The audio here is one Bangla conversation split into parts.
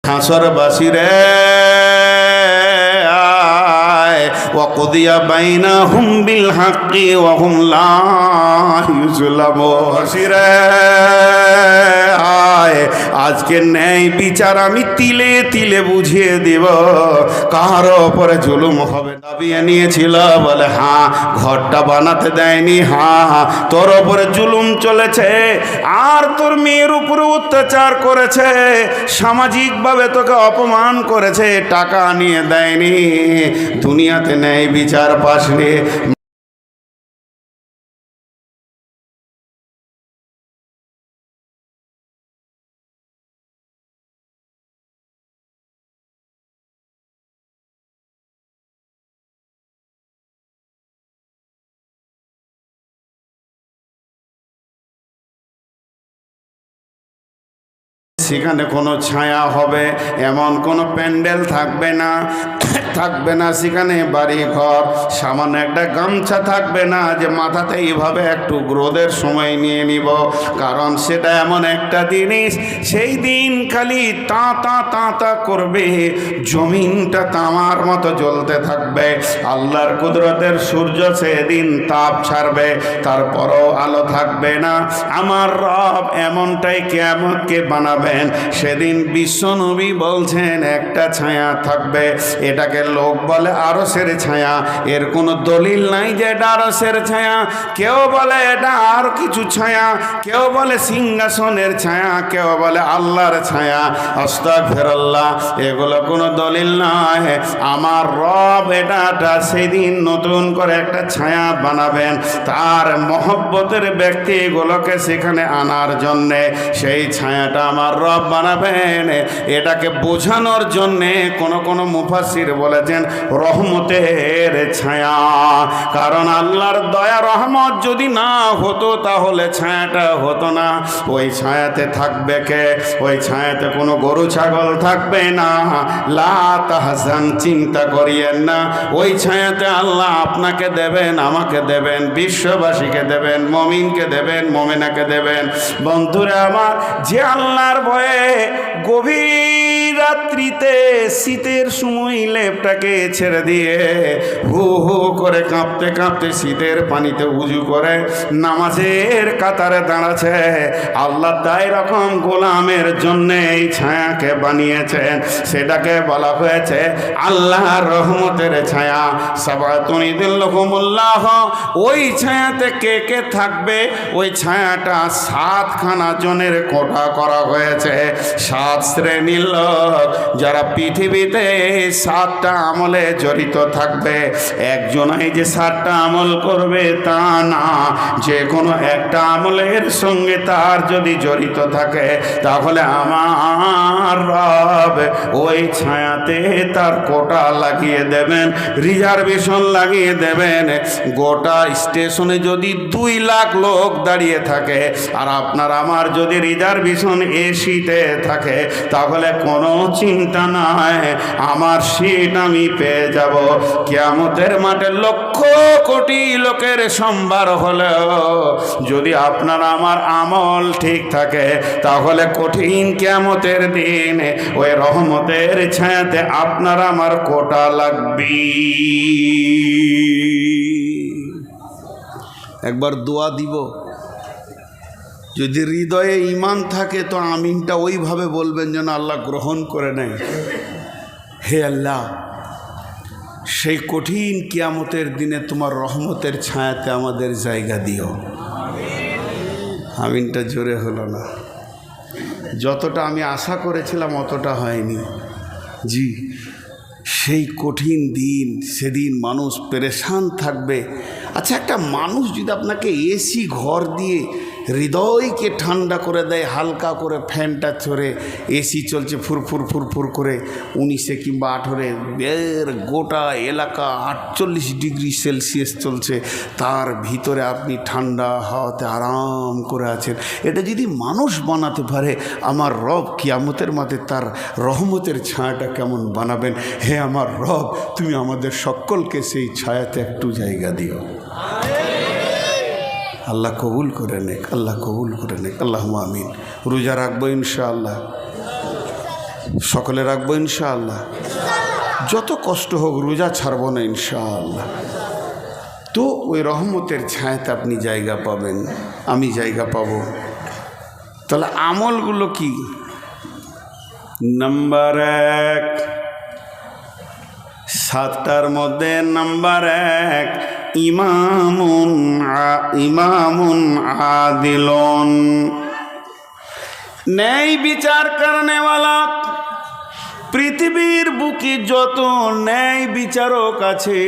হাসরবাসী রে ওয়াকুদিয়া বাইনাহুম বিল হাক্কি ওয়া হুম লা ইউজলামুন। আজকে ন্যায় বিচার আমি তিলে তিলে বুঝিয়ে দিব, কার ওপরে জুলুম হবে। দাবিয়ে নিয়েছিল বলে হ্যাঁ ঘরটা বানাতে দেয়নি, হ্যাঁ তোর ওপরে জুলুম চলেছে, আর তোর মেয়ের উপরে অত্যাচার করেছে, সামাজিকভাবে তোকে অপমান করেছে, টাকা নিয়ে দেয়নি, দুনিয়াতে ন্যায় বিচার পাসনি। সেখানে কোনো ছায়া হবে এমন কোনো প্যান্ডেল থাকবে না, থাকবে না সেখানে বাড়ি ঘর, সামান্য একটা গামছা থাকবে না যে মাথাতে এইভাবে একটু রোদের সময় নিয়ে নিব, কারণ সেটা এমন একটা জিনিস সেই দিন খালি তা করবে, জমিনটা তামার মতো জ্বলতে থাকবে, আল্লাহর কুদরতের সূর্য সেদিন তাপ ছাড়বে, তারপরও আলো থাকবে না। আমার রব এমনটাই কিয়ামতকে বানাবে। সেদিন বিশ্বনবী বলছেন একটা ছায়া থাকবে, এটাকে লোক বলে আরশের ছায়া, এর কোনো দলিল নাই যে এটা আরশের ছায়া, কেউ বলে এটা আর কিছু ছায়া, কেউ বলে সিংহাসনের ছায়া, কেউ বলে আল্লাহর ছায়া, আস্তাগফিরুল্লাহ, এগুলো কোনো দলিল নয়। আমার রব এটা সেদিন নতুন করে একটা ছায়া বানাবেন, তার মহব্বতের ব্যক্তিগুলোকে সেখানে আনার জন্যে সেই ছায়াটা আমার রব বানাবেন। এটাকে বোঝানোর জন্যে কোন মুফাসসির বলেছেন রহমতের ছায়া, কারণ আল্লাহর দয়া রহমত যদি না হতো তাহলে ছায়াটা হতো না। ওই ছায়াতে থাকবে কে? ওই ছায়াতে কোনো গরু ছাগল থাকবে না, লা তাহজান, চিন্তা করিয়েন না। ওই ছায়াতে আল্লাহ আপনাকে দেবেন, আমাকে দেবেন, বিশ্ববাসীকে দেবেন, মমিনকে দেবেন, মমিনাকে দেবেন। বন্ধুরা আমার, যে আল্লাহর ভয়ে গভীর রাত্রিতে শীতের সময় লেপটাকে ছেড়ে দিয়ে হু হু করে কাঁপতে কাঁপতে শীতের পানিতে উজু করে নামাজের কাতারে দাঁড়াচ্ছে, আল্লাহ তাই রকম গোলামের জন্য এই ছায়াকে বানিয়েছেন, সেটাকে বলা হয়েছে আল্লাহর রহমতের ছায়া। সাবাতুন ইযিল্লুহুমুল্লাহ। ওই ছায়াতে কে কে থাকবে? ওই ছায়াটা 7খানা জনের কোটা করা হয়েছে, 7 শ্রেণীর লোক যারা পৃথিবীতে 7টা আমলে জড়িত থাকবে। একজনাই যে 7টা আমল করবে তা না, যে কোনো একটা আমলের সঙ্গে তার যদি জড়িত থাকে তাহলে আমার রব ওই ছায়াতে তার কোটা লাগিয়ে দেবেন, রিজার্ভেশন লাগিয়ে দেবেন। গোটা স্টেশনে যদি 2 লাখ লোক দাঁড়িয়ে থাকে আর আপনার আমার যদি রিজার্ভেশন এসিতে থাকে তাহলে কোনো চিন্তা নাই, আমার সিট আমি পেয়ে যাব। কিয়ামতের মাঠে লক্ষ কোটি লোকের সম্ভার হলেও যদি আপনার আমার আমল ঠিক থাকে তাহলে কঠিন কিয়ামতের দিন ওই রহমতের ছায়াতে আপনার আমার কোটা লাগবে। একবার দোয়া দিব, যদি হৃদয়ে ঈমান থাকে তো আমিনটা ওইভাবে বলবেন যেন আল্লাহ গ্রহণ করে নেয়। হে আল্লাহ, সেই কঠিন কিয়ামতের দিনে তোমার রহমতের ছায়াতে আমাদের জায়গা দিও। আমিনটা জোরে হলো না, যতটা আমি আশা করেছিলাম অতটা হয়নি। জি, সেই কঠিন দিন, সেদিন মানুষ পেরেশান থাকবে। আচ্ছা, একটা মানুষ যদি আপনাকে এসি ঘর দিয়ে হৃদয়কে ঠান্ডা করে দেয়, হালকা করে ফ্যানটা চড়ে এসি চলছে ফুরফুর ফুরফুর করে 19 কিংবা 18, এর গোটা এলাকা 48 ডিগ্রি সেলসিয়াস চলছে, তার ভিতরে আপনি ঠান্ডা হাওয়াতে আরাম করে আছেন, এটা যদি মানুষ বানাতে পারে, আমার রব কিয়ামতের মাঠে তার রহমতের ছায়াটা কেমন বানাবেন। হে আমার রব, তুমি আমাদের সকলকে সেই ছায়াতে একটু জায়গা দিও। আল্লাহ কবুল করে নেক, আল্লাহ কবুল করে নেক, আল্লাহুম্মা আমিন। রোজা রাখবো ইনশাআল্লাহ। সকলে রাখবো ইনশাআল্লাহ। যত কষ্ট হোক রোজা ছাড়বো না ইনশাআল্লাহ। তো ওই রহমতের ছায়াতে আপনি জায়গা পাবেন, আমি জায়গা পাবো। তাহলে আমলগুলো কি? নাম্বার 1, 7টার মধ্যে নাম্বার 1, ইমামুন আদিলুন, ন্যায় বিচার করনেওয়ালা। পৃথিবীর বুকে যত ন্যায় বিচারক আছে,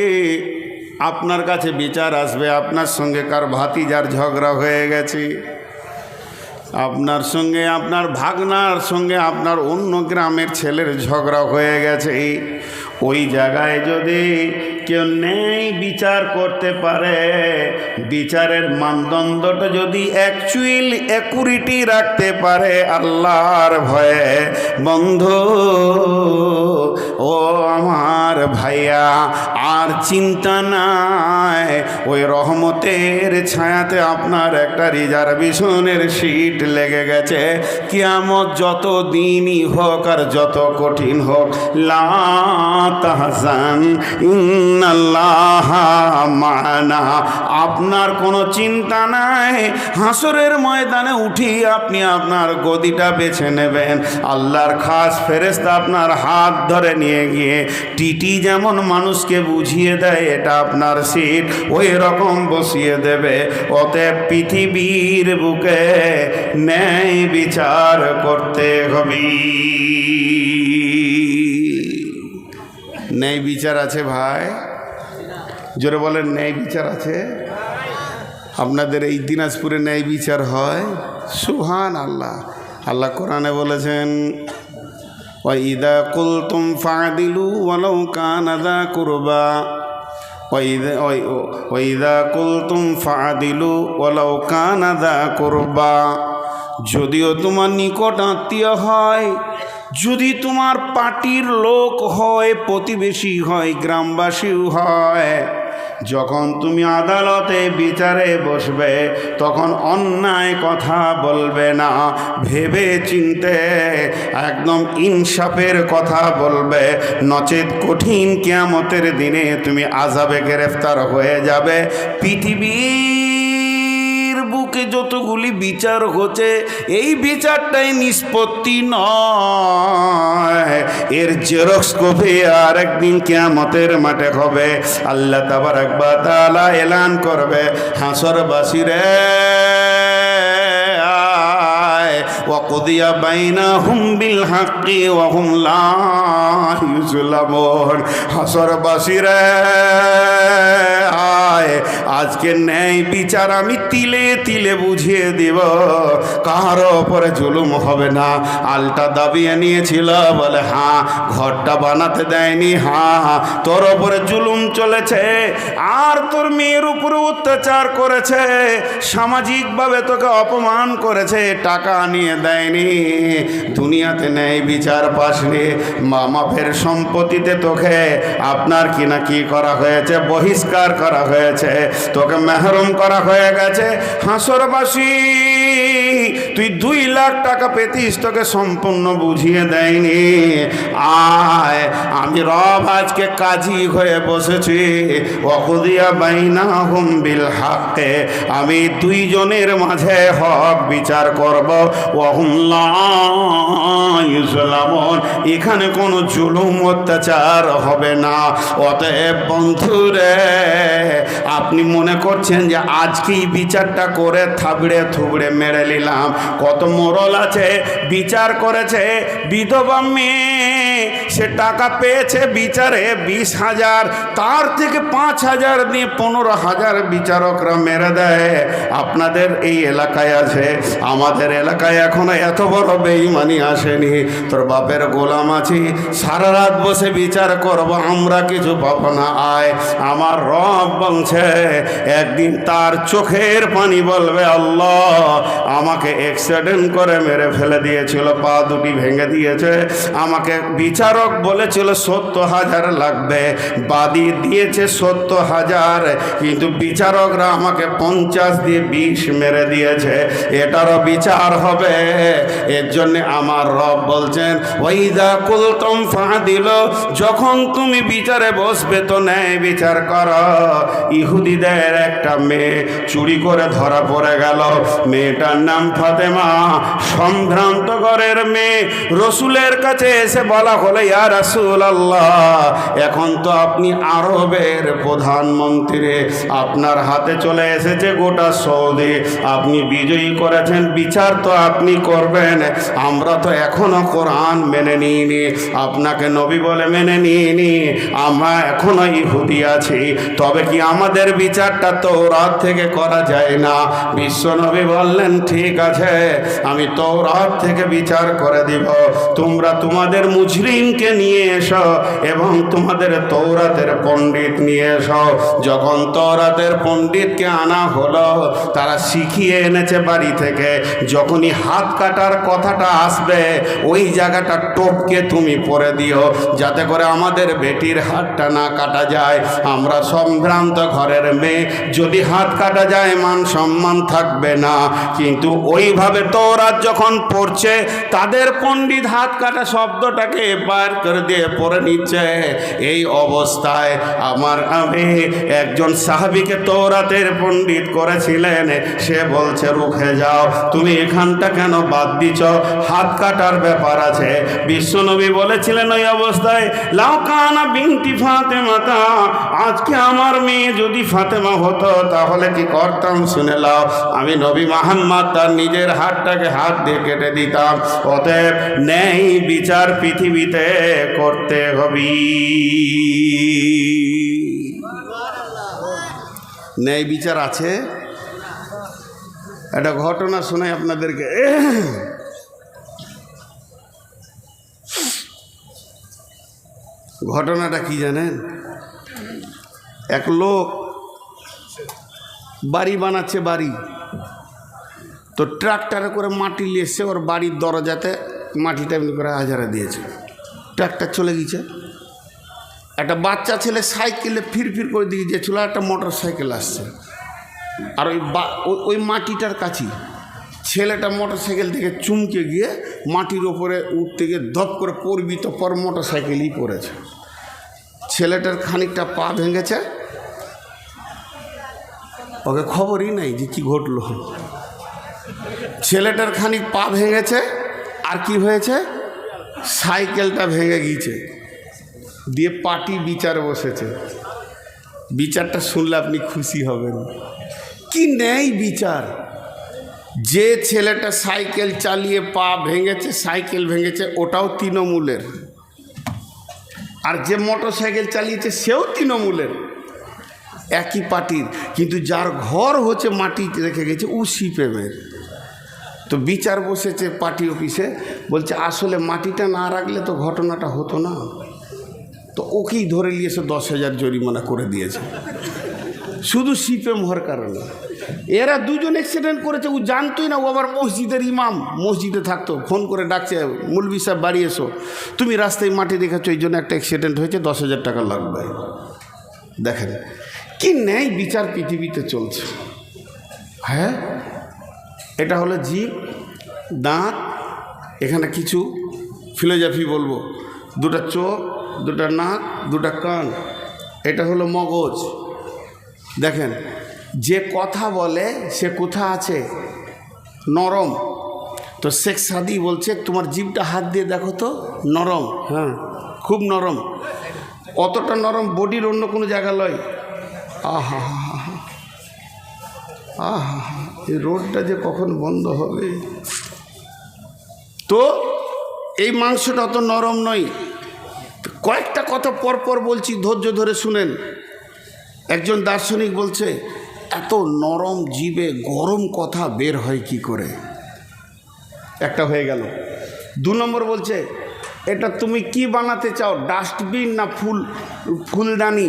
আপনার কাছে বিচার আসবে। আপনার সঙ্গে কার ভাতিজার ঝগড়া হয়ে গেছে, আপনার সঙ্গে আপনার ভাগনার সঙ্গে আপনার অন্য গ্রামের ছেলের ঝগড়া হয়ে গেছে, ওই জায়গায় যদি কেউ ন্যায় বিচার করতে পারে, বিচারের মানদণ্ডটা যদি অ্যাকুরেটি রাখতে পারে আল্লাহর ভয়ে, বন্ধু ও আমার ভাইয়া, আর চিন্তা নাই। ওই রহমতের ছায়াতে আপনার একটা রিজার্ভেশনের সিট লেগে গেছে। কিয়ামত যত দিনই হোক আর যত কঠিন হোক, লা তাহজান ইন্নাল্লাহ মা'ানা, আপনার কোনো চিন্তা নাই। হাসরের ময়দানে উঠি আপনি আপনার গদিটা বেছে নেবেন। আল্লাহর খাস ফেরেশতা আপনার হাত ধরে নিয়ে গিয়ে টিটি যেমন মানুষকে বুঝিয়ে দেয় এটা আপনার সিট, ওই রকম বসিয়ে দেবে। অতএব পৃথিবীর বুকে ন্যায় বিচার করতে হবে। ন্যায় বিচার আছে ভাই? জোরে বলেন, ন্যায় বিচার আছে? আপনাদের এই দিনাজপুরে ন্যায় বিচার হয়? সুবহানাল্লাহ। আল্লাহ কোরআনে বলেছেন, ওয়াইদা কুলতুম ফাদিলু ওয়ালাউ কানা যা কুরবা, ওয়াইদা কুলতুম ফাদিলু ওয়ালাউ কানা যা কুরবা, যদিও তোমার নিকট আত্মীয় হয়, যদি তোমার পার্টির লোক হয়, প্রতিবেশী হয়, গ্রামবাসীও হয়, যখন তুমি আদালতে বিচারে বসবে তখন অন্যায় কথা বলবে না, ভেবে চিনতে একদম ইনসাফের কথা বলবে, নচেত কঠিন কিয়ামতের দিনে তুমি আযাবে গ্রেফতার হয়ে যাবে। পৃথিবীর বুকে যতগুলি বিচার হচ্ছে, এই বিচারটাই নিষ্পত্তি নয়, এর জেরক্স কপি আর একদিন কিয়ামতের মাঠে হবে। আল্লাহ তাবারাক ওয়া তাআলা এলান করবে, হাসরবাসীরে ওয়াকুদিয়া বাইনাহুম বিল হাক্কি ওয়া হুম লা ইউযলামুন, হাসরবাসীরে আজকে ন্যায় বিচার আমি তিলে তিলে বুঝিয়ে দিব, কার ওপরে জুলুম হবে না। আলটা দাবিয়ে নিয়েছিল, বলে হ্যাঁ, ঘরটা বানাতে দেয়নি, হ্যাঁ, তোর ওপরে জুলুম চলেছে, আর তোর মেয়ের উপরে অত্যাচার করেছে, সামাজিকভাবে তোকে অপমান করেছে, টাকা নিয়ে দেয়নি, দুনিয়াতে ন্যায় বিচার পাসনি, মা বাপের সম্পত্তিতে তোকে আপনার কিনা কি করা হয়েছে, বহিষ্কার করা হয়েছে, তোকে মেহরুম করা হয়ে গেছে। হাসরবাসী তুই 2 লাখ টাকা পেতিস, তোকে সম্পূর্ণ বুঝিয়ে দেয়নি। আয়, আমি রব আজকে কাজী হয়ে বসেছি, ওয়াকুদিয়া বাইনাহুম বিল হাক্কি, আমি 2 জনের মাঝে হক বিচার করব, ওয়া হুম লা ইউযলামুন, এখানে কোনো জুলুম অত্যাচার হবে না। অতএব বন্ধুরে, আপনি মনে করছেন যে আজকেই বিচারটা করে থাবড়ে থুবড়ে মেরে নিলাম, কত মোড়ল আছে বিচার করেছে, বিধবা মেয়ে সে টাকা পেয়েছে বিচারে 20,000, তার থেকে 5,000 দিয়ে 15,000 বিচারকরা মেরে দেয়। আপনাদের এই এলাকায় আছে, আমাদের এলাকায় এখনো এত বড় বেঈমানি আসেনি। তোর বাপের গোলাম আছি, সারা রাত বসে বিচার করব, আমরা কিছু পাবো না। আয়, আমার রব বলছে একদিন তার চোখের পানি বলবে, আল্লাহ আমাকে অ্যাক্সিডেন্ট করে মেরে ফেলে দিয়েছিল, পা দুটি ভেঙে দিয়েছে, আমাকে বিচারক বলেছিল 70,000 লাগবে, বাদী দিয়েছে 70,000, কিন্তু বিচারকরা আমাকে 50 দিয়ে 20 মেরে দিয়েছে, এটারও বিচার হবে। এর জন্য আমার রব বলছেন ওয়াইদা কুলতুম ফাদিলু, যখন তুমি বিচারে বসবে তো ন্যায় বিচার করো। ইহুদিদের একটা মেয়ে চুরি করে ধরা পড়ে গেল, মেয়েটার নাম ফাতেমা, সম্ভ্রান্ত ঘরের মেয়ে। রসুলের কাছে এসে বলা হলো ইয়া রাসূলুল্লাহ, এখন তো আপনি আরবের প্রধানমন্ত্রী, আপনার হাতে চলে এসেছে গোটা সৌদি, আপনি বিজয়ী করেছেন, বিচার তো আপনি করবেন। আমরা তো এখনো কোরআন মেনে নিইনি, আপনাকে নবী বলে মেনে নিইনি, আমরা এখনো ইহুদি আছি, তবে কি আমাদের বিচারটা তৌরাত থেকে করা যায় না? বিশ্বনবী বললেন ঠিক আছে, আমি তৌরাত থেকে বিচার করে দিব, তোমরা তোমাদের মুজরিমকে নিয়ে এসো এবং তোমাদের তৌরাতের পণ্ডিত নিয়ে এসো। যখন তৌরাতের পণ্ডিতকে আনা হলো, তারা শিখিয়ে এনেছে বাড়ি থেকে, যখনই হাত কাটার কথাটা আসবে ওই জায়গাটা টপকে তুমি পরে দিও, যাতে করে আমাদের বেটির হাতটা না কাটা যায়। আমরা সম্ভ্রান্ত ঘরের মেয়ে, যদি হাত কাটা যায় মান সম্মান থাকবে না। কিন্তু ওইভাবে তৌরাত যখন পড়ছে, তাদের পণ্ডিত হাত কাটা শব্দটাকে বার করে দিয়ে পড়ে নিচ্ছে। এই অবস্থায় আমার আমি একজন সাহাবীকে তৌরাতের পণ্ডিত করেছিলেন, সে বলছে রুখে যাও, তুমি এখানটা কেন বাদ দিছ, হাত কাটার ব্যাপার আছে। বিশ্বনবী বলেছিলেন ওই অবস্থায় লাউ কানা বিনতি ফাতেমাতা, আজকে আমার মেয়ে যদি ফাতেমা হতো তাহলে কি করতাম শুনে লাও, আমি নবী মুহাম্মদ তার নিজের হাতটাকে হাত দিয়ে কেটে দিতাম। অতএব ন্যায় বিচার পৃথিবীতে করতে হবে। ন্যায় বিচার আছে। একটা ঘটনা শোনাই আপনাদেরকে। ঘটনাটা কি জানেন? এক লোক বাড়ি বানাচ্ছে, বাড়ি তো ট্রাক্টরে করে মাটি নিয়ে এসছে, ওর বাড়ির দরজাতে মাটিটা এমনি করে হাজারা দিয়েছে। ট্রাক্টর চলে গেছে, একটা বাচ্চা ছেলে সাইকেলে ফিরফির করে দিয়ে গিয়েছিল, একটা মোটর সাইকেল আসছে, আর ওই মাটিটার কাছেই ছেলেটা মোটর সাইকেল থেকে চুমকে গিয়ে মাটির ওপরে উঠতে গিয়ে ধপ করে পড়বি তো পর মোটর সাইকেলই পড়েছে। ছেলেটার খানিকটা পা ভেঙেছে, ওকে খবরই নাই যে কি ঘটলো। ছেলেটার খানিক পা ভেঙেছে, আর কি হয়েছে, সাইকেলটা ভেঙে গিয়েছে। দিয়ে পার্টি বিচার বসেছে। বিচারটা শুনলে আপনি খুশি হবেন, কি ন্যায় বিচার। যে ছেলেটা সাইকেল চালিয়ে পা ভেঙেছে, সাইকেল ভেঙেছে, ওটাও তৃণমূলের, আর যে মোটর সাইকেল চালিয়েছে সেও তৃণমূলের, একই পার্টির, কিন্তু যার ঘর হচ্ছে মাটি রেখে গেছে ও সিপিএমের। তো বিচার বসেছে পার্টি অফিসে, বলছে আসলে মাটিটা না রাখলে তো ঘটনাটা হতো না। তো ওকেই ধরে নিয়ে এসে 10,000 জরিমানা করে দিয়েছে, শুধু সিপিএম হওয়ার কারণে। এরা দুজন অ্যাক্সিডেন্ট করেছে, ও জানতোই না। ও আবার মসজিদের ইমাম, মসজিদে থাকতো, ফোন করে ডাকছে মৌলভী সাহেব বাড়ি এসো, তুমি রাস্তায় মাটি রেখেছো, এই জন্য একটা অ্যাক্সিডেন্ট হয়েছে, 10,000 টাকা লাগবে। দেখেন কি ন্যায় বিচার পৃথিবীতে চলছে। হ্যাঁ, এটা হলো জিভ, দাঁত, এখানে কিছু ফিলোজফি বলবো, দুটা চোখ, দুটা নাক, দুটা কান, এটা হলো মগজ। দেখেন যে কথা বলে সে কোথা আছে, নরম। তো শেখ সাদি বলছে তোমার জিভটা হাত দিয়ে দেখো তো, নরম। হ্যাঁ, খুব নরম, অতটা নরম বডির অন্য কোনো জায়গা লয়। আহা হা হা হা, আহা হা, এই রোডটা যে কখন বন্ধ হবে। তো এই মাংসটা অত নরম নয়। কয়েকটা কথা পরপর বলছি, ধৈর্য ধরে শুনেন। একজন দার্শনিক বলছে এত নরম জিভে গরম কথা বের হয় কি করে, একটা হয়ে গেল। 2 নম্বর বলছে এটা তুমি কি বানাতে চাও, ডাস্টবিন না ফুলদানি?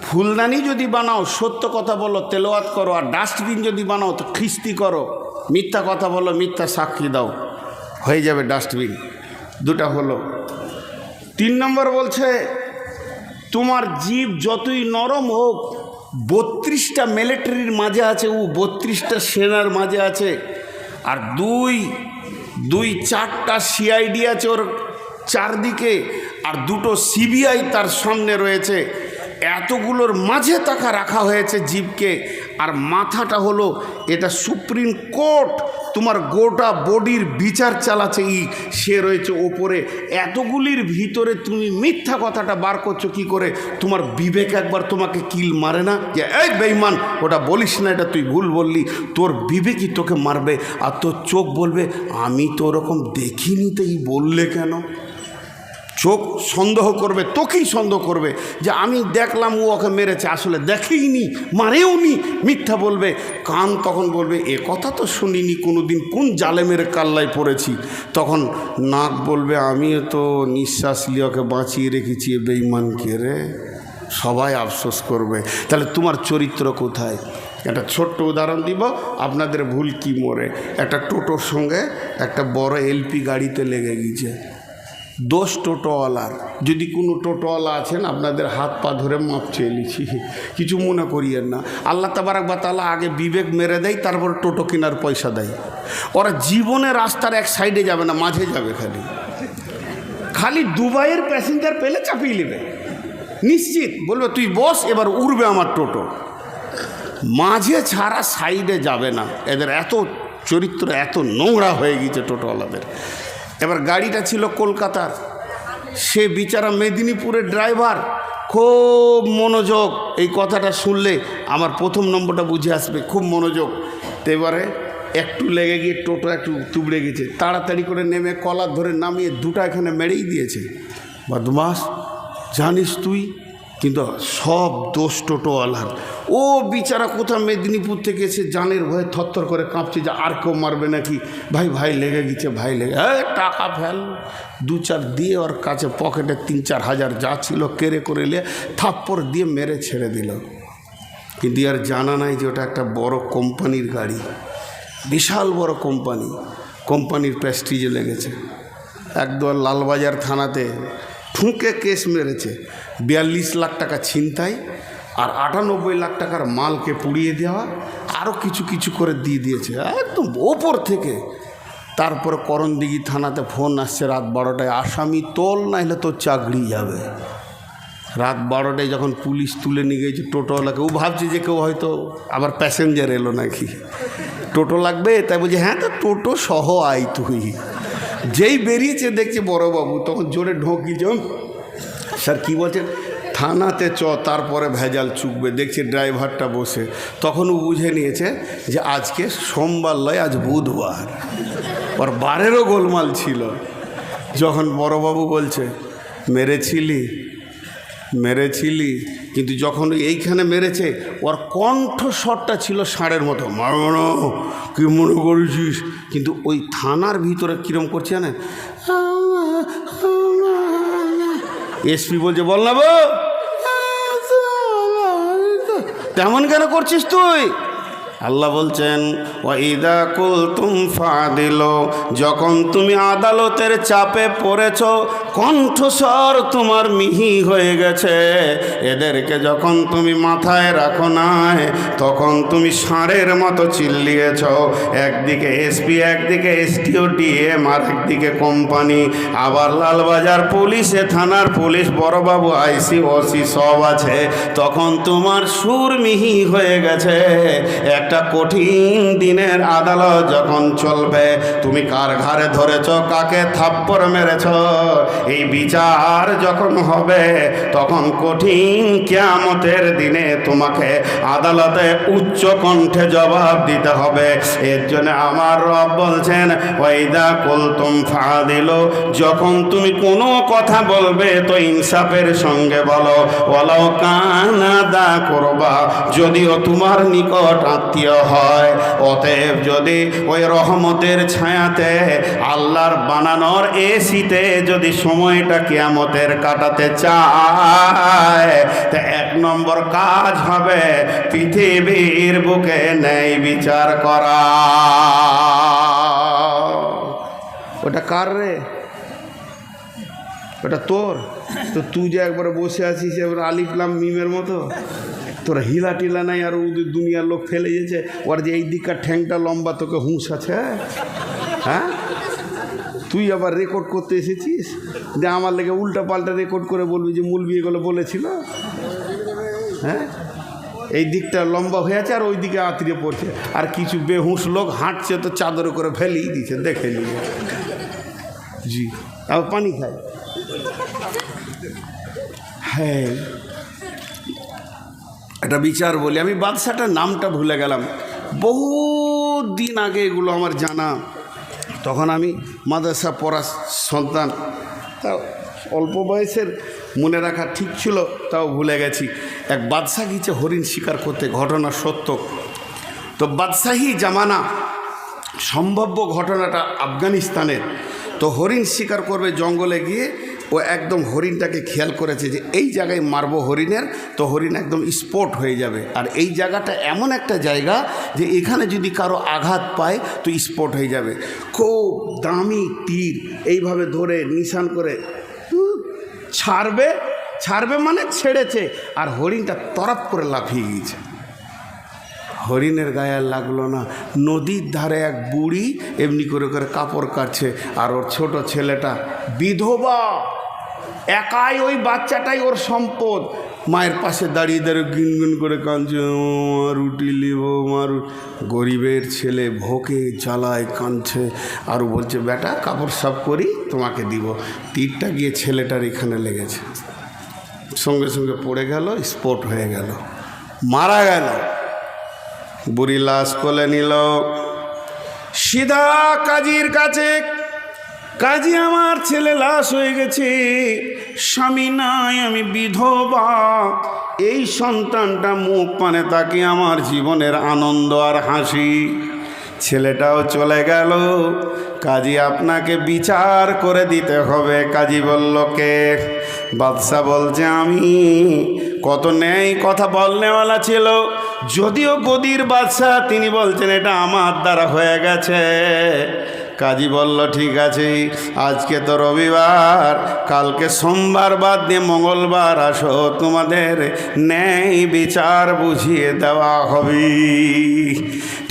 ফুলদানি যদি বানাও সত্য কথা বলো, তেলাওয়াত করো, আর ডাস্টবিন যদি বানাও তো খিস্তি করো, মিথ্যা কথা বলো, মিথ্যা সাক্ষী দাও, হয়ে যাবে ডাস্টবিন। 2টা হলো। 3 নম্বর বলছে তোমার জীব যতই নরম হোক 32টা মিলিটারির মাঝে আছে, ও 32টা সেনার মাঝে আছে, আর দুই 4টা সিআইডি আছে ওর চারদিকে, আর 2টো সিবিআই তার সামনে রয়েছে। এতগুলোর মাঝে তাকে রাখা হয়েছে জীবকে। আর মাথাটা হলো এটা সুপ্রিম কোর্ট, তোমার গোটা বডির বিচার চালাচ্ছে সে রয়েছে ওপরে। এতগুলির ভিতরে তুমি মিথ্যা কথাটা বার করছো কি করে? তোমার বিবেক একবার তোমাকে কিল মারে না যে এই বেঈমান ওটা বলিস না, এটা তুই ভুল বললি? তোর বিবেকই তোকে মারবে, আর তোর চোখ বলবে আমি তো ওরকম দেখিনি, তো বললে কেন? চোখ সন্দেহ করবে, তোকেই সন্দেহ করবে যে আমি দেখলাম ও ওকে মেরেছে, আসলে দেখেইনি, মারেও নি, মিথ্যা বলবে। কান তখন বলবে এ কথা তো শুনিনি কোনো দিন, কোন জালেমের কাল্লায় পড়েছি। তখন নাক বলবে আমিও তো নিঃশ্বাস লিওকে বাঁচিয়ে রেখেছি, এ বেঈমানকে রে। সবাই আফসোস করবে। তাহলে তোমার চরিত্র কোথায়? একটা ছোট্ট উদাহরণ দিব, আপনাদের ভুল কি মরে। একটা টোটোর সঙ্গে একটা বড় এলপি গাড়িতে লেগে গিয়েছে। দোষ টোটোওয়ালার। যদি কোনো টোটোওয়ালা আছেন আপনাদের হাত পা ধরে মাপ চেয়ে নিচ্ছি, কিছু মনে করিয়েন না। আল্লাহ তাবারাক ওয়া তাআলা আগে বিবেক মেরে দেয়, তারপর টোটো কেনার পয়সা দেয়। ওরা জীবনে রাস্তার এক সাইডে যাবে না, মাঝে যাবে। খালি দুবাইয়ের প্যাসেঞ্জার পেলে চাপিয়ে নেবে, নিশ্চিত বলবে তুই বস, এবার উড়বে আমার টোটো। মাঝে ছাড়া সাইডে যাবে না। এদের এত চরিত্র এত নোংরা হয়ে গিয়েছে টোটোওয়ালাদের। এবার গাড়িটা ছিল কলকাতার, সে বিচারা মেদিনীপুরের ড্রাইভার। খুব মনোযোগ, এই কথাটা শুনলে আমার প্রথম নম্বরটা বুঝে আসবে, খুব মনোযোগ। তো এবারে একটু লেগে গিয়ে টোটো একটু তুবড়ে গেছে, তাড়াতাড়ি করে নেমে কলার ধরে নামিয়ে 2টা এখানে মেরেই দিয়েছে। বদমাস জানিস তুই, কিন্তু সব দোষ টোটোওয়ালার। ও বিচারা কোথাও মেদিনীপুর থেকে এসে জানের ভয়ে থরথর করে কাঁপছে যে আর কেউ মারবে নাকি। ভাই লেগে গেছে, ভাই লেগে টাকা ফেল 2-4 দিয়ে ওর কাছে পকেটে 3-4 হাজার যা ছিল কেড়ে করে নিয়ে থাপ্পড় দিয়ে মেরে ছেড়ে দিল। কিন্তু আর জানা নাই যে ওটা একটা বড় কোম্পানির গাড়ি, বিশাল বড় কোম্পানির প্রেস্টিজে লেগেছে। একদম লালবাজার থানাতে ঠুঁকে কেস মেরেছে, 42 লাখ টাকা ছিনতাই আর 98 লাখ টাকার মালকে পুড়িয়ে দেওয়া, আরও কিছু করে দিয়ে দিয়েছে একদম ওপর থেকে। তারপরে করণদিঘি থানাতে ফোন আসছে রাত 12টায়, আসামি তোল, না হলে তোর চাকরি যাবে। রাত 12টায় যখন পুলিশ তুলে নিয়ে গেছে টোটোওয়ালাকে, ও ভাবছে যে কেউ হয়তো আবার প্যাসেঞ্জার এলো নাকি, টোটো লাগবে, তাই বলছে হ্যাঁ তো টোটো সহ আই তুই। যেই বেরিয়েছে দেখছে বড়বাবু, তখন জোরে ঢোকি যান, স্যার কী বলছেন? থানাতে তারপরে ভেজাল চুকবে। দেখছে ড্রাইভারটা বসে, তখন ও বুঝে নিয়েছে যে আজকে সোমবার নয়, আজ বুধবার, ওর বারেরও গোলমাল ছিল। যখন বড়বাবু বলছে মেরেছিলি, কিন্তু যখন এইখানে মেরেছে ওর কণ্ঠস্বরটা ছিল ষাঁড়ের মতো, মারো না কি মনে করেছিস, কিন্তু ওই থানার ভিতরে কীরম করছে না। এসপি বলছে বল না বো, তেমন কেন করছিস তুই? আল্লাহ বলছেন ওয়াইদা কুলতুম ফাদিলু, যখন তুমি আদালতের চাপে পড়েছ, কণ্ঠস্বর তোমার মিহি হয়ে গেছে, এদেরকে যখন তুমি মাথায় রাখো নাই, তখন তুমি ষাঁড়ের মতো চিল্লিয়েছ। একদিকে এসপি, একদিকে এসটিও, ডিএম, আর একদিকে কোম্পানি, আবার লালবাজার পুলিশে, থানার পুলিশ, বড়বাবু, আইসি, ওসি সব আছে, তখন তোমার সুর মিহি হয়ে গেছে। একটা কঠিন দিনের আদালত যখন চলবে, তুমি কার ঘাড়ে ধরেছ, কাকে থাপ্পড় মেরেছ, এই বিচার যখন হবে, তখন কঠিন কিয়ামতের দিনে তোমাকে আদালতে উচ্চ কণ্ঠে জবাব দিতে হবে। এর জন্য আমার রব বলছেন ওয়াইদা কুলতুম ফাদিলু, যখন তুমি কোনো কথা বলবে তো ইনসাফের সঙ্গে বলো, ওয়ালাউ কানা দা কুরবা, যদিও তোমার নিকট আত্মীয় হয়। অতএব যদি ওই রহমতের ছায়াতে, আল্লাহর বানানোর এসিতে যদি সময়টা কিয়ামতের কাটাতে চায়, তা 1 নম্বর কাজ হবে পৃথিবীর বুকে ন্যায় বিচার করা। ওটা কার রে? ওটা তোর তো, তুই যে একবারে বসে আছিস এবার আলিফলাম মিমের মতো, তোরা হিলা টিলা নাই, আর ওদের দুনিয়ার লোক ফেলে গেছে, ওর যে এই দিককার ঠ্যাংটা লম্বা, তোকে হুঁশ আছে? হ্যাঁ, তুই আবার রেকর্ড করতে এসেছিস যে আমার লেগে উল্টা পাল্টা রেকর্ড করে বলবি যে মূলবি এগুলো বলেছিল? হ্যাঁ, এই দিকটা লম্বা হয়ে আছে আর ওই দিকে আত্মীয় পড়ছে, আর কিছু বেহুঁশ লোক হাঁটছে তো চাদরে করে ফেলেই দিচ্ছে, দেখে নিয়ে। জি, আবার পানি খায়। হ্যাঁ, একটা বিচার বলি, আমি বাদশাটার নামটা ভুলে গেলাম, বহু দিন আগে এগুলো আমার জানা, তখন আমি মাদ্রাসা পড়া সন্তান, তাও অল্প বয়সের, মনে রাখা ঠিক ছিল, তাও ভুলে গেছি। এক বাদশাহ গিয়েছে হরিণ শিকার করতে, ঘটনা সত্য। তো বাদশাহী জামানা, সম্ভাব্য ঘটনাটা আফগানিস্তানের। তো হরিণ শিকার করবে জঙ্গলে গিয়ে, ও একদম হরিণটাকে খেয়াল করেছে যে এই জায়গায় মারবো হরিণের, তো হরিণ একদম স্পট হয়ে যাবে, আর এই জায়গাটা এমন একটা জায়গা যে এখানে যদি কারো আঘাত পায় তো স্পট হয়ে যাবে। খুব দামি তীর এইভাবে ধরে নিশান করে ছাড়বে মানে ছেড়েছে, আর হরিণটা তরপ করে লাফিয়ে গিয়েছে। হরিণের গায়ে আর লাগলো না। নদীর ধারে এক বুড়ি এমনি করে করে কাপড় কাটছে, আর ওর ছোট ছেলেটা বিধবা, একাই, ওই বাচ্চাটাই ওর সম্পদ। মায়ের পাশে দাঁড়িয়ে দাঁড়িয়ে গুনগুন করে কাঁদছে, রুটি লিব মার। গরিবের ছেলে ভোকে জ্বালায় কাঁদছে, আর বলছে বেটা কাপড় সাফ করি তোমাকে দিব। তীরটা গিয়ে ছেলেটার এখানে লেগেছে, সঙ্গে সঙ্গে পড়ে গেল, স্পট হয়ে গেল, মারা গেল। বুড়ি লাশ কোলে নিল, সিধা কাজীর কাছে। কাজী, আমার ছেলে লাশ হয়ে গেছে, স্বামী নাই, আমি বিধবা, এই সন্তানটা মুখ পানে তাকে আমার জীবনের আনন্দ আর হাসি। ছেলেটাও চলে গেল, কাজী আপনাকে বিচার করে দিতে হবে। কাজী বলল কে? বাদশা বলছে আমি। কত ন্যায় কথা বলনেওয়ালা ছিল, যদিও গদির বাদশা, তিনি বলছেন এটা আমার দ্বারা হয়ে গেছে। কাজী বলল ঠিক আছে, আজকে তো রবিবার, কালকে সোমবার বাদ দিয়ে মঙ্গলবার আসো, তোমাদের ন্যায় বিচার বুঝিয়ে দেওয়া হবে।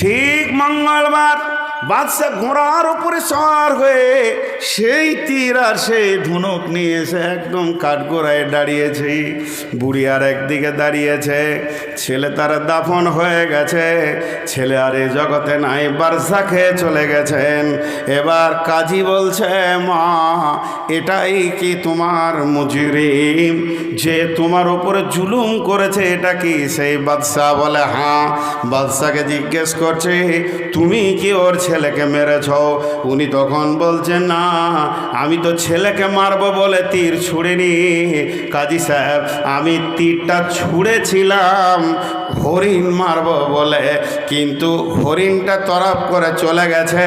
ঠিক মঙ্গলবার বাদশা ঘোড়ার উপরে সওয়ার হয়ে সেই তীর আর সেই ধনুক নিয়ে এসে একদম কাঠগোড়ায় দাঁড়িয়েছে। বুড়ি আর একদিকে দাঁড়িয়েছে, ছেলে তার দাফন হয়ে গেছে, ছেলে আর এই জগতে নাই, বারসা খেয়ে চলে গেছেন। এবার কাজী বলছে মা, এটাই কি তোমার মুজরিম যে তোমার উপরে জুলুম করেছে, এটা কি সেই? বাদশা বলে হ্যাঁ। বাদশাকে জিজ্ঞেস করছে তুমি কি ওর ছেলেকে মেরেছ? উনি তখন বলছেন না, আমি তো ছেলেকে মারবো বলে তীর ছুঁড়িনি কাজী সাহেব, আমি তীরটা ছুঁড়েছিলাম হরিণ মারবো বলে, কিন্তু হরিণটা তরফ করে চলে গেছে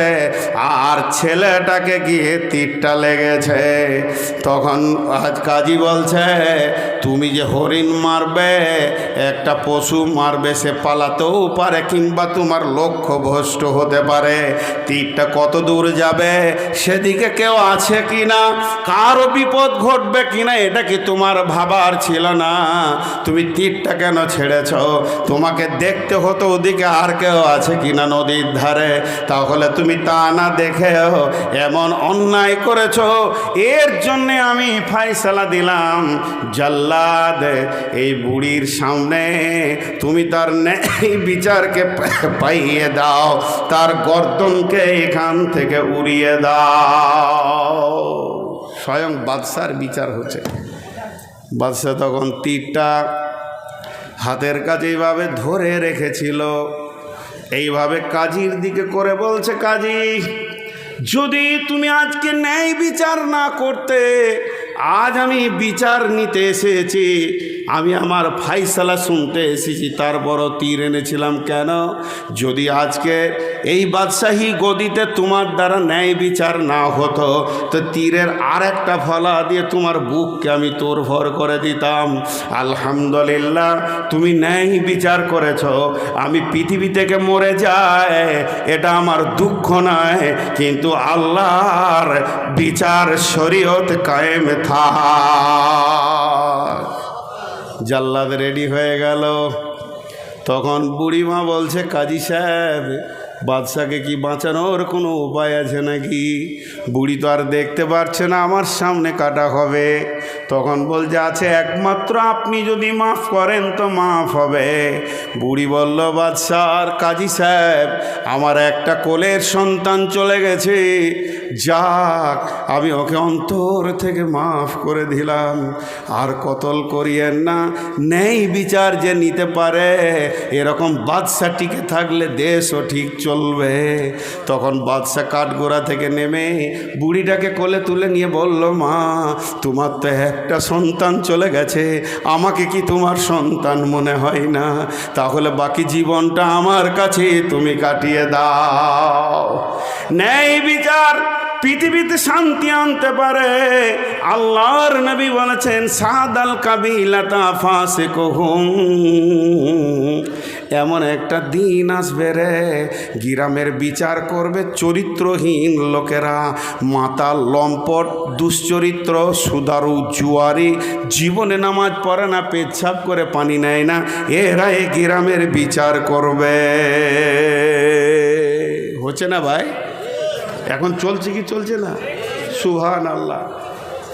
আর ছেলেটাকে গিয়ে তীরটা লেগেছে। তখন আজ কাজী বলছে তুমি যে হরিণ মারবে, একটা পশু মারবে, সে পালাতেও পারে কিংবা তোমার লক্ষ্য ভ্রষ্ট হতে পারে, তীরটা কত দূর যাবে সেদিকে কেউ আছে কিনা, কারো বিপদ ঘটবে কিনা, এটা কি তোমার ভাবার ছিল না? তুমি তীরটা কেন ছেড়েছ? তোমাকে দেখতে হতো ওদিকে আর কেউ আছে কিনা নদীর ধারে, তাহলে তুমি তা না দেখেও এমন অন্যায় করেছ। এর জন্যে আমি ফায়সালা দিলাম জল্লাদ এই বুড়ির সামনে তুমি তার ন্যায় বিচারকে পাইয়ে দাও, তার গর্দনকে এখান থেকে উড়িয়ে দাও। স্বয়ং বাদশার বিচার হচ্ছে। বাদশা তখন তীরটা হাতের কাছে এইভাবে ধরে রেখেছিল, এইভাবে কাজীর দিকে করে বলছে কাজী, যদি তুমি আজকে ন্যায় বিচার না করতে, আজ আমি বিচার নিতে এসেছি, আমি আমার ফাইসালা শুনতে এসেছি, তারপরও তীর এনেছিলাম কেন? যদি আজকে এই বাদশাহী গদিতে তোমার দ্বারা ন্যায় বিচার না হতো তো তীরের আর একটা ফলা দিয়ে তোমার বুককে আমি তোড়ফড় করে দিতাম। আলহামদুলিল্লাহ তুমি ন্যায় বিচার করেছ, আমি পৃথিবী থেকে মরে যাই এটা আমার দুঃখ নয়, কিন্তু আল্লাহর বিচার শরীয়ত কায়েম থাক। জাল্লাদ রেডি হয়ে গেল। তখন বুড়িমা বলছে, কাজী সাহেব বাদশাকে কি বাঁচানোর কোনো উপায় আছে নাকি? বুড়ি তো আর দেখতে পারছে না আমার সামনে কাটা হবে। তখন বলছে, আছে, একমাত্র আপনি যদি মাফ করেন তো মাফ হবে। বুড়ি বলল, বাদশার কাজী সাহেব আমার একটা কোলের সন্তান চলে গেছে, যাক আমি ওকে অন্তর থেকে মাফ করে দিলাম, আর কতল করিয়েন না। ন্যায় বিচার যে নিতে পারে এরকম বাদশা টিকে থাকলে দেশও ঠিক চলবে। তখন বাদশা কাঠগোড়া থেকে নেমে বুড়িটাকে কোলে তুলে নিয়ে বলল, মা তোমার তো একটা সন্তান চলে গেছে, আমাকে কি তোমার সন্তান মনে হয় না? তাহলে বাকি জীবনটা আমার কাছে তুমি কাটিয়ে দাও। ন্যায় বিচার পৃথিবীতে শান্তি আনতে পারে। আল্লাহর নবী বলেছেন, সাদাল কাবিলাতা ফাসিকুহুম, এমন একটা দিন আসবে রে গ্রামের বিচার করবে চরিত্রহীন লোকেরা, মাতাল, লম্পট, দুশ্চরিত্র, সুদারু, জুয়ারি, জীবনে নামাজ পড়ে না, পেচ্ছাপ করে পানি নেয় না, এরা এই গ্রামের বিচার করবে। হচ্ছে না ভাই? এখন চলছে কি চলছে না? সুবহানাল্লাহ।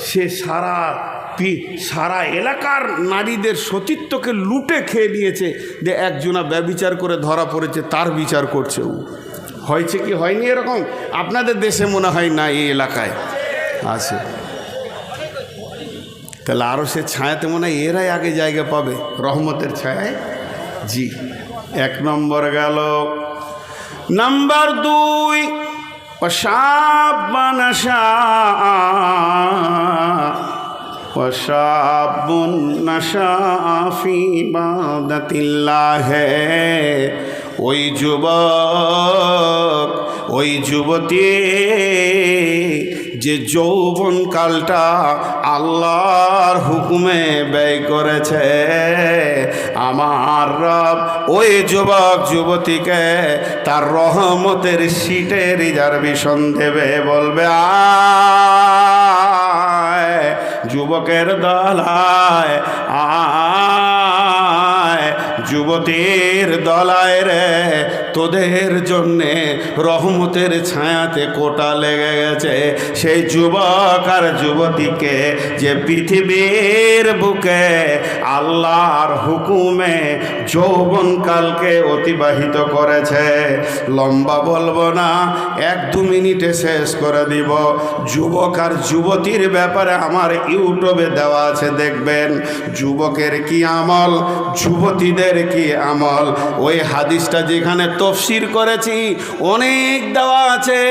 সে সারা এলাকার নারীদের সতীত্বকে লুটে খেয়ে নিয়েছে, যে একজনা ব্যভিচার করে ধরা পড়েছে তার বিচার করছে ও। হয়েছে কি হয়নি এরকম? আপনাদের দেশে মনে হয় না, এই এলাকায় আছে। তাহলে আরও সে ছায়াতে মনে হয় এরাই আগে জায়গা পাবে রহমতের ছায়ায়। জি, এক নম্বর গেল। নাম্বার 2, وشاب نشأ في عبادة الله, ওই যুবক, ওই যুবতী যে যৌবন কালটা আল্লাহর হুকুমে ব্যয় করেছে, আমার রব ওই যুবক যুবতীকে তার রহমতের সিটে রিজার্ভেশন দেবে। বলবে, আয় যুবকের দল আয়, আয় যুবতীর দলায় রে, তোদের জন্যে রহমতের ছায়াতে কোটা লেগে গেছে। সেই যুবক আর যুবতীকে যে পৃথিবীর বুকে আল্লাহর হুকুমে যৌবনকালকে অতিবাহিত করেছে। লম্বা বলবো না, 1-2 মিনিটে শেষ করে দিব। যুবক আর যুবতীর ব্যাপারে আমার ইউটিউবে দেওয়া আছে, দেখবেন যুবকের কি আমল, যুবতীদের কি আমল। ওই হাদিসটা যেখানে তফসির করেছি অনেক দেওয়া আছে।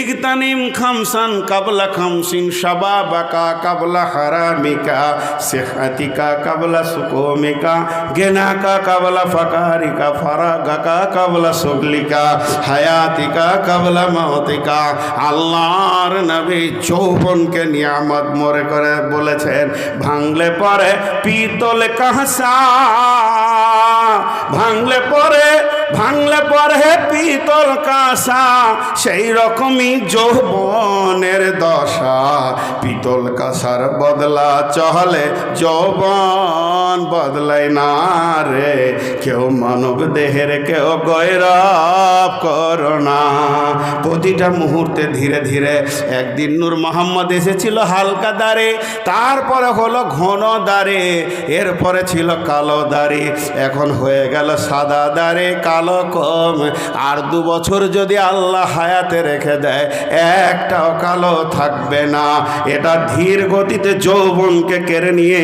ইগতানিম খামসান কাবলা খামসিন, শাবাবাকা কাবলা হারামিকা, সিহাতিকা কাবলা সুকুমিকা, গেনাকা কাবলা ফাকারিকা, ফারাগাকা কাবলা সুগলিকা, হায়াতিকা কাবলা মাউতিকা। আল্লাহর নবী যৌবনকে নিয়ামত মনে করে বলেছেন, ভাঙলে পরে পিতল কাঁসা, ভাঙলে পরে পিতল কাঁসা, সেই রকমই যৌবনের দশা। পিতল কাঁসার বদলা চলে যৌবন বদলায় না রে, কেউ মানব দেহের কেউ গৈরব করোনা। প্রতিটা মুহূর্তে ধীরে ধীরে, একদিন নূর মোহাম্মদ এসেছিল হালকা দাড়ি, তারপরে হলো ঘন দাড়ি, এরপরে ছিল কালো দাড়ি, এখন এখন হয়ে গেল সাদা দাড়ি কালো কম। আর 2 বছর যদি আল্লাহ হায়াতে রেখে দেয়, একটাও কালো থাকবে না। এটা ধীর গতিতে যৌবনকে কেড়ে নিয়ে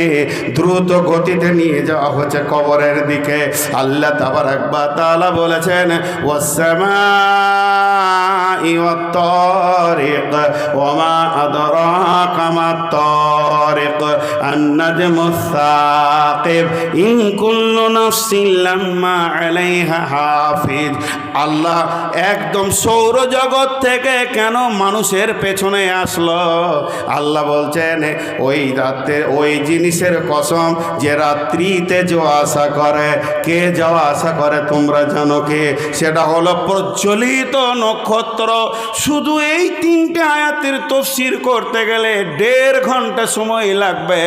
দ্রুত গতিতে নিয়ে যাওয়া হচ্ছে কবরের দিকে। আল্লাহ তাবারাক ওয়া তাআলা বলেছেন, ওয়াস-সামাই ওয়াত-তারিক ওয়া-মা আদরাকা মাত-তারিক আন-নাজমুস-সাকিব ইন কুল্লু নাফসিন লাম্মা আলাইহা হাফিজ। আল্লাহ একদম সৌরজগৎ থেকে কেন মানুষের পেছনে আসলো? আল্লাহ বলছেন, ওই রাতে ওই জিনিসের কসম যে রাত্রিতে যাওয়া আসা করে। কে যাওয়া আসা করে তোমরা জানো কে? সেটা হলো প্রজ্বলিত নক্ষত্র। শুধু এই 3টে আয়াতের তাফসীর করতে গেলে 1.5 ঘন্টা সময় লাগবে।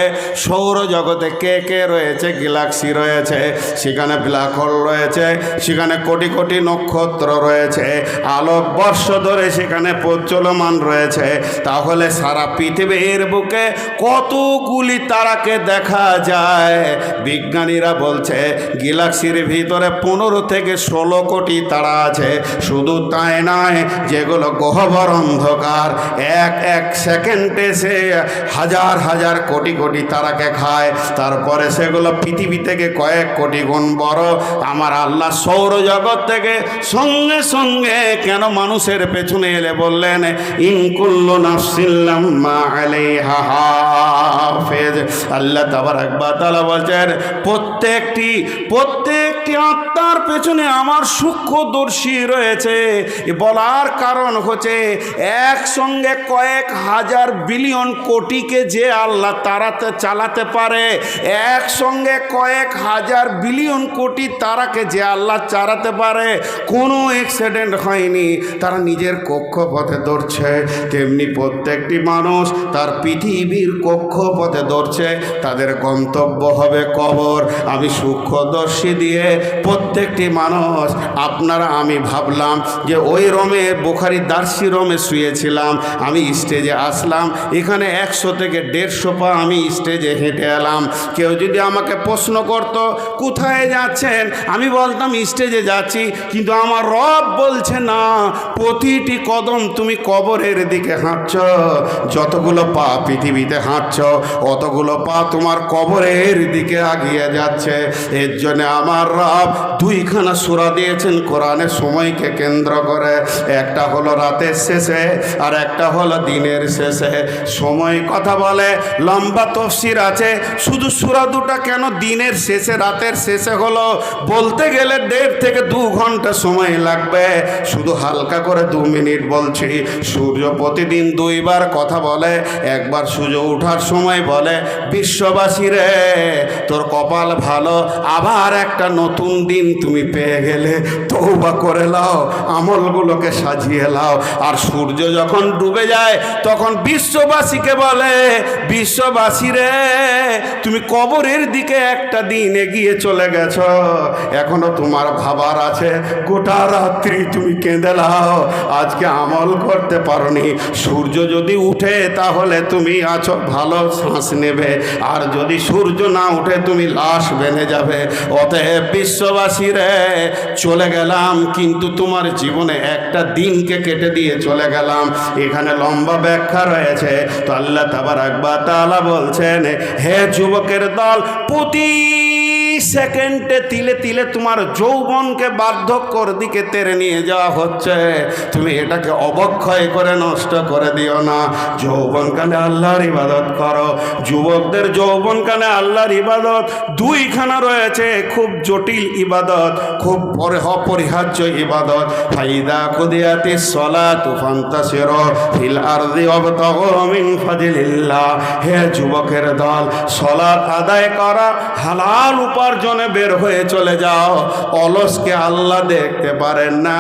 সৌরজগতে কে কে রয়েছে? গ্যালাক্সি রয়েছে, সেখানে ব্ল্যাক হোল রয়েছে, সেখানে কোটি কোটি নক্ষত্র রয়েছে, আলোকবর্ষ ধরে সেখানে প্রচলমান রয়েছে। তাহলে সারা পৃথিবীর বুকে কতগুলি তারাকে দেখা যায়? বিজ্ঞানীরা বলছে গ্যালাক্সির ভিতরে 15 থেকে 16 কোটি তারা আছে। শুধু তাই নয়, যেগুলো গহ্বর অন্ধকার, এক সেকেন্ডে সে হাজার হাজার কোটি কোটি তারাকে খায়। তারপরে সেগুলো পৃথিবী থেকে কয়েক কোটি গুণ বড়। আমার আল্লাহ সৌরজগৎ থেকে সঙ্গে সঙ্গে কেন মানুষের পেছনে এলে বললেন, ইন কুল্লু নাফসিন লাম্মা আলাইহা হাফিজ। আল্লাহ তাবারাক ওয়া তাআলা বলছেন, প্রত্যেকটি আত্মার পেছনে আমার সূক্ষ্মদর্শী রয়েছে। বলার কারণ হচ্ছে একসঙ্গে কয়েক হাজার বিলিয়ন কোটিকে যে আল্লাহ তারাতে চালাতে পারে, একসঙ্গে কয়েক হাজার বিলিয়ন কোটি তারাকে যে আল্লাহ চালাতে পারে, কোনো অ্যাক্সিডেন্ট হয়নি, তারা নিজের কক্ষপথে দৌড়ছে। তেমনি প্রত্যেকটি মানুষ তার পৃথিবীর কক্ষপথে দৌড়ছে, তাদের গন্তব্য হবে কবর। আমি সূক্ষ্মদর্শী দিয়ে প্রত্যেকটি মানুষ, আপনারা, আমি ভাবলাম যে ওই রোমে বুখারী দার্সি রোমে শুয়েছিলাম, আমি স্টেজে আসলাম, এখানে 100 থেকে 150 পা আমি স্টেজে হেঁটে এলাম। কেউ যদি আমাকে প্রশ্ন করত কোথায় যাচ্ছেন, আমি বলতাম স্টেজে যাচ্ছি, কিন্তু আমার রব বলছে না, প্রতিটি কদম তুমি কবরের দিকে হাঁটছ। যতগুলো পা পৃথিবীতে হাঁটছ, অতগুলো পা তোমার কবরের দিকে আগিয়ে যাচ্ছে। এর জন্য আমার রব 2খানা সূরা দিয়েছেন কোরআনের সময়কে কেন্দ্র করে। একটা হলো রাতের শেষে, আর একটা হলো দিনের শেষে। সময় কথা বলে, লম্বা তাফসীর আছে। শুধু সূরা 2টা কেন দিনের শেষে রাতের শেষে হলো, বলতে গেলে 1.5 থেকে 2 ঘন্টা সময় লাগবে। শুধু হালকা করে 2 মিনিট বলছি। সূর্য প্রতিদিন 2 বার কথা বলে। একবার সূর্য ওঠার সময় বলে, বিশ্ববাসী রে তোর কপাল ভালো, আবার একটা নতুন দিন তুমি পেয়ে গেলে, তওবা করে লাও, আমলগুলোকে সাজিয়ে লাও। আর সূর্য যখন ডুবে যায় তখন বিশ্ববাসীকে বলে, বিশ্ববাসী রে তুমি কবরের দিকে একটা দিন এগিয়ে চলে গেছ, এখনো তোমার ভাবার আছে। গোটা রাত্রি তুমি কেঁদে লাও, আজকে আমল করতে পারোনি। সূর্য যদি উঠে তাহলে তুমি আছো, ভালো শ্বাস নেবে, আর যদি সূর্য না উঠে তুমি লাশ বেঁধে যাবে। অতএব বিশ্ববাসী রে, চলে গেলাম, কিন্তু তোমার জীবনে একটা দিনকে কেটে দিয়ে চলে গেলাম। এখানে লম্বা ব্যাখ্যা রয়েছে। তো আল্লাহ তাবারাক ওয়া তাআলা বলছেন, হে যুবকের দল, প্রতি সেকেন্ডে তিলে তিলে তোমার যৌবনকে বার্ধক্যর দিকে টেনে নিয়ে যাওয়া হচ্ছে। তুমি এটাকে অবক্ষয় করে নষ্ট করে দিও না। যৌবনকালে আল্লাহর ইবাদত করো। যুবকদের যৌবনকালে আল্লাহর ইবাদত 2খানা রয়েছে, খুব জটিল ইবাদত, খুব অপরিহার্য ইবাদত। ফাইদা কুদিয়াতিস সালাতু ফান্তাশিরু ফিল আরদি ওয়াবতাগু মিন ফাদলিল্লাহ। হে যুবকের দল, সালাত আদায় করা, হালাল উপার্জনে বের হয়ে চলে যাও। অলসকে আল্লাহ দেখতে পারেন না,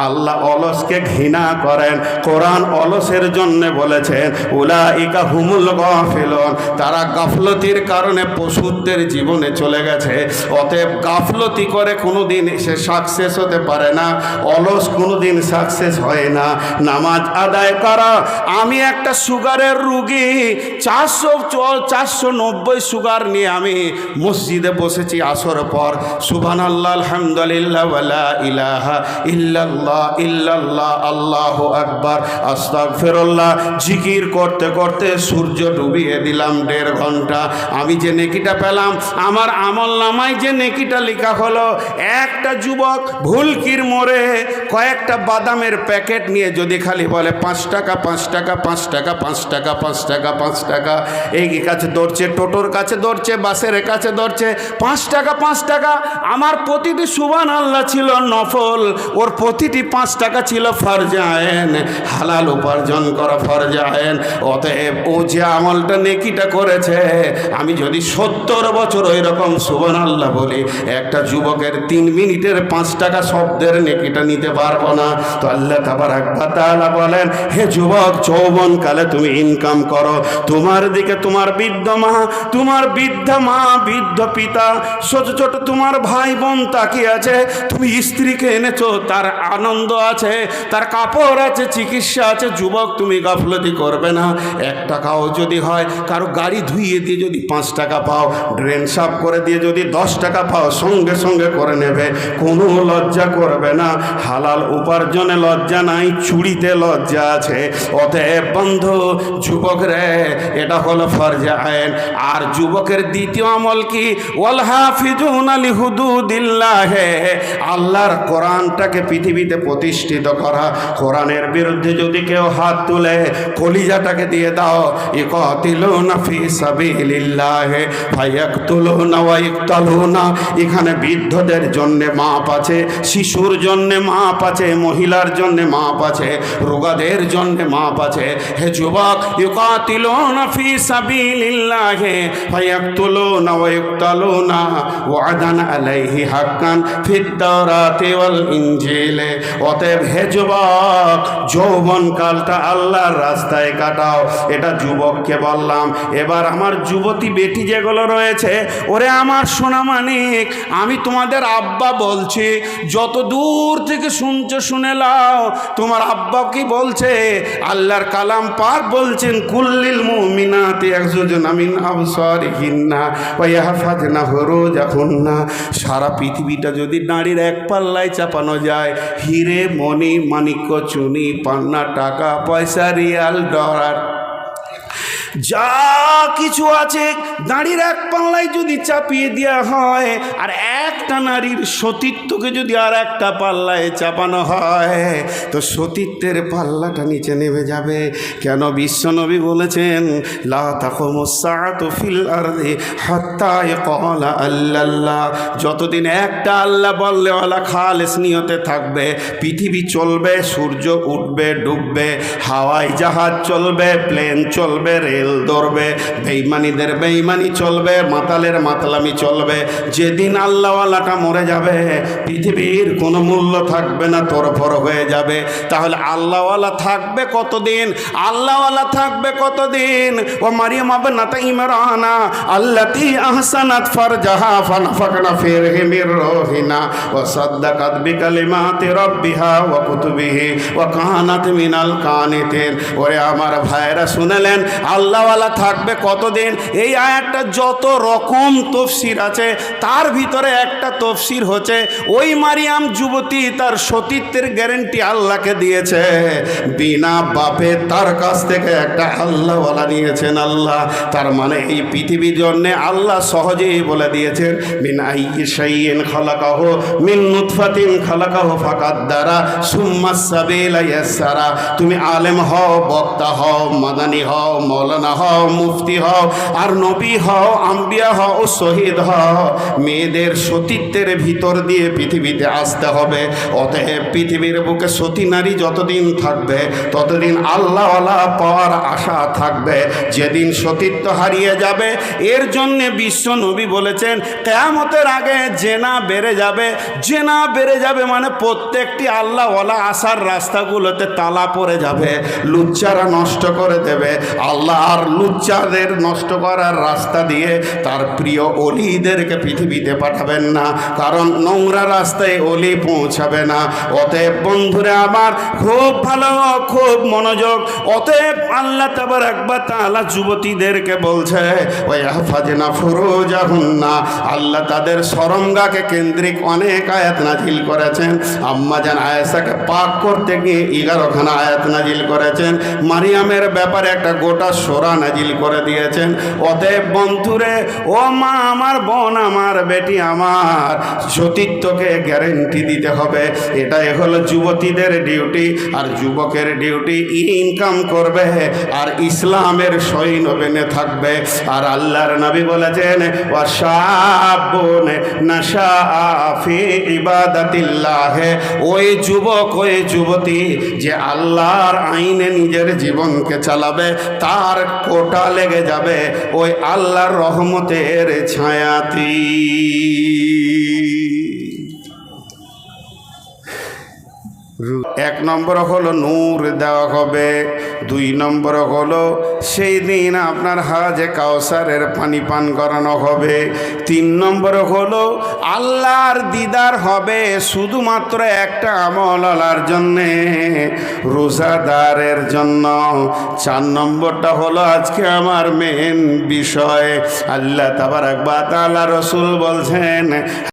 আল্লাহ অলসকে ঘৃণা করেন। কোরআন অলসের জন্য বলেছেন, উলাইকা হুমুল গাফিলুন, তারা গাফলতির কারণে পশুদের জীবনে চলে গেছে। অতএব গাফলতি করে কোনোদিন সে সাকসেস হতে পারে না, অলস কোনোদিন সাকসেস হয় না। নামাজ আদায় করা। আমি একটা সুগারের রুগী, 490 সুগার নিয়ে আমি মসজিদে বসেছি আসর পর সুবহানাল্লাহ আলহামদুলিল্লাহ ওয়ালা ইলাহা ইল্লাল্লাহ ইল্লাল্লাহ আল্লাহু আকবার আস্তাগফিরুল্লাহ জিকির করতে করতে সূর্য ডুবিয়ে দিলাম 1.5 ঘন্টা। আমি যে নেকিটা পেলাম, আমার আমল নামায় যে নেকিটা লেখা হলো, একটা যুবক ভুলকির মোড়ে কয়েকটা বাদামের প্যাকেট নিয়ে যদি খালি বলে 5 টাকা 5 টাকা 5 টাকা 5 টাকা 5 টাকা 5 টাকা, এই কাছে দৌড়ছে, টোটোর কাছে দৌড়ছে, বাসের কাছে দৌড়ছে, 5 টাকা 5 টাকা। আমার প্রতিটি সুবহানাল্লাহ ছিল নফল, ওর প্রতিটি 5 টাকা ছিল ফরজায়েন, হালাল উপার্জন করা ফরজায়েন। অতএব ও যে আমলটা নেকিটা করেছে, আমি যদি 70 বছর ওই রকম সুবহানাল্লাহ বলি, একটা যুবকের 3 মিনিটের 5 টাকা শব্দের নেকিটা নিতে পারবো না। তো আল্লাহ তাবারাক ওয়া তাআলা বলেন, হে যুবক, যৌবনকালে তুমি ইনকাম করো, তোমার দিকে তোমার বৃদ্ধ মা, তোমার বৃদ্ধা মা, বৃদ্ধ পিতা, ছোট ছোট তোমার ভাই বোন তাকিয়ে আছে, তুমি স্ত্রীকে এনেছো, তার আনন্দ আছে, তার কাপড় আছে, চিকিৎসা আছে। যুবক, তুমি গাফলতি করবে না। 1 টাকাও যদি হয়, কারো গাড়ি ধুইয়ে দিয়ে যদি 5 টাকা পাও, ড্রেন সাফ করে দিয়ে যদি 10 টাকা পাও, সঙ্গে সঙ্গে করে নেবে, কোনো লজ্জা করবে না। হালাল উপার্জনে লজ্জা নাই, চুরিতে লজ্জা আছে। অতএব বন্ধু, যুবক রে, এটা হলো ফরজায়েন। আর যুবকের দ্বিতীয় আমল কি? ওয়াল হাফিজুনা লিহুদুদিল্লাহ, আল্লাহর কোরআনটাকে পৃথিবীতে প্রতিষ্ঠিত করা। কোরআনের বিরুদ্ধে যদি কেউ হাত তুলে, কলিজাটাকে দিয়ে দাও। ইকাতিলুনা ফি সাবিলিল্লাহ ফায়াকতুলুনা ওয়া ইকতালুনা। এখানে বৃদ্ধদের জন্য মাপ আছে, শিশুর জন্য মাপ আছে, মহিলার জন্য মাপ আছে, রোগাদের জন্য মাপ আছে। হে যুবক, ইকাতিলুনা ফি সাবিলিল্লাহ ফায়াকতুলুনা ওয়া ইকতালুনা ওয়াদান আলাইহি হাক্কান ফিত তাওরাতি ওয়াল ইনজিলে। অতএব হে যুবক, যৌবনকালটা আল্লাহর রাস্তায় কাটাও। এটা যুবককে বললাম। এবার আমার যুবতী বেটি যেগুলো রয়েছে, ওরে আমার সোনা মানিক, আমি তোমাদের আব্বা বলছি, যত দূর থেকে শুনছো শুনে লাও। তোমার আব্বা কি বলছে? আল্লাহর কালাম পাক বলছেন, কুল্লিল মুমিনাতি ইয়াগযুজনা মিন আবসারিহিন্না ওয়া ইয়াহফাজনা ফুরুজাহুন্না। সারা পৃথিবীটা যদি নারীর এক পাল্লায় চাপানো যায়, হিরে মণি মাণিক্য চুনি পান্না টাকা পয়সা রিয়াল ডলার যা কিছু আছে, নারীর এক পাল্লায় যদি চাপিয়ে দেওয়া হয়, আর একটা নারীর সতীত্বকে যদি আর একটা পাল্লায় চাপানো হয়, তো সতীত্বের পাল্লাটা নিচে নেমে যাবে। কেন? বিশ্বনবী বলেছেন, লা তাকুমুস সাআতু ফিল আরদি হাত্তা ইয়াকুলা আল্লাল্লাহ। যতদিন একটা আল্লাহ বললেওয়ালা খালেস নিয়তে থাকবে, পৃথিবী চলবে, সূর্য উঠবে ডুববে, হাওয়ায় জাহাজ চলবে, প্লেন চলবে, রেল ধরবে, বেঈমানিদের বেঈমানি চলবে, মাতালের মাতলামি চলবে। যেদিন আল্লাহওয়ালাটা মরে যাবে, পৃথিবীর কোনো মূল্য থাকবে না, তরফর হয়ে যাবে। তাহলে আল্লাহওয়ালা থাকবে কতদিন? আল্লাহওয়ালা থাকবে কতদিন? ও মারিয়াম ইবনাত ইমরানা আল্লাতী আহসানাত ফারজাহা ফানাফাকনা ফীহি মির রূহিনা ওয়া সাদ্দাকাত বিকালিমাতি রাব্বিহা ওয়া কুতুবিহি ওয়া কানাত মিনাল কানিতিন। ওরে আমার ভাইরা, শুনলেন আল্লাহওয়ালা থাকবে কতদিন? এই আয়াতটা যত রকম তফসির আছে, তার ভিতরে একটা তফসির হচ্ছে, ওই মারিয়াম যুবতী তার সতীত্বের গ্যারেন্টি আল্লাহকে দিয়েছে, বিনা বাপে তার কাছ থেকে একটা আল্লাহওয়ালা নিয়েছেন আল্লাহ। তার মানে এই পৃথিবীর জন্যে আল্লাহ সহজেই বলে দিয়েছেন, মিন আইয়ি শাইইন খালাকাহু মিন নুতফাতিন খালাকাহু ফাকাদ্দারা সুম্মাস সাবিলা ইয়াসসারা। তুমি আলেম হও, বক্তা হও, মাদানী হও, মৌলানা হও, মুফতি হও, আর নবী হও, আম্বিয়া হও, শহীদ হও, মেয়েদের সতীত্বের ভিতর দিয়ে পৃথিবীতে আসতে হবে। অতএব পৃথিবীর বুকে সতী নারী যতদিন থাকবে, ততদিন আল্লাহওয়ালা পাওয়ার আশা থাকবে। যেদিন সতীত্ব হারিয়ে যাবে, এর জন্যে বিশ্ব নবী বলেছেন, কিয়ামতের আগে জেনা বেড়ে যাবে। জেনা বেড়ে যাবে মানে প্রত্যেকটি আল্লাহওয়ালা আসার রাস্তাগুলোতে তালা পড়ে যাবে, লুচ্চারা নষ্ট করে দেবে। আল্লাহ আর লুচ্চাদের নষ্ট করার রাস্তা দিয়ে তার প্রিয় অলিদেরকে পৃথিবীতে পাঠাবেন না, কারণ নোংরা রাস্তায় অলি পৌঁছাবে না। অতএব বন্ধুরা আমার খুব ভালো, খুব মনোযোগ। অতএব আল্লাহ তাবারাক ওয়া তাআলা যুবতীদেরকে বলছে ওয়াহফাজনা ফুরুজাহুন্না, আল্লাহ তাদের শরমগাকে কেন্দ্রিক অনেক আয়াত নাজিল করেছেন। আম্মা জান আয়েশাকে পাক করতে গিয়ে 11খানা আয়াত নাজিল করেছেন। মারিয়ামের ব্যাপারে একটা গোটা সূরা নাজিল করে দিয়েছেন। অতএব বন্ধুরে, ও মা আমার, বোন আমার, বেটি আমার, সতীত্বকে গ্যারেন্টি দিতে হবে। এটাই হলো যুবতীদের ডিউটি। আর যুবকের ডিউটি ইনকাম করবে আর ইসলামের সৈন্য বেনে থাকবে। আর আল্লাহর নবী বলেছেন ওয়াশাবুন নাশাআ ফি ইবাদাতিল্লাহ, ওই যুবক, ওই যুবতী যে আল্লাহর আইনে নিজের জীবনকে চালাবে, তার কোটা লেগে যাবে ওই আল্লাহর রহমতের ছায়াতি। এক নম্বর হলো নূর দেওয়া হবে, 2 নম্বর হলো সেই দিন আপনার হাজে কাউসারের পানি পান করানো হবে, 3 নম্বর হলো আল্লাহর দিদার হবে শুধুমাত্র একটা আমলার জন্যে, রোজাদারের জন্য। 4 নম্বরটা হলো আজকে আমার মেন বিষয়। আল্লাহ তাবারাক ওয়া তাআলা, রাসূল বলছেন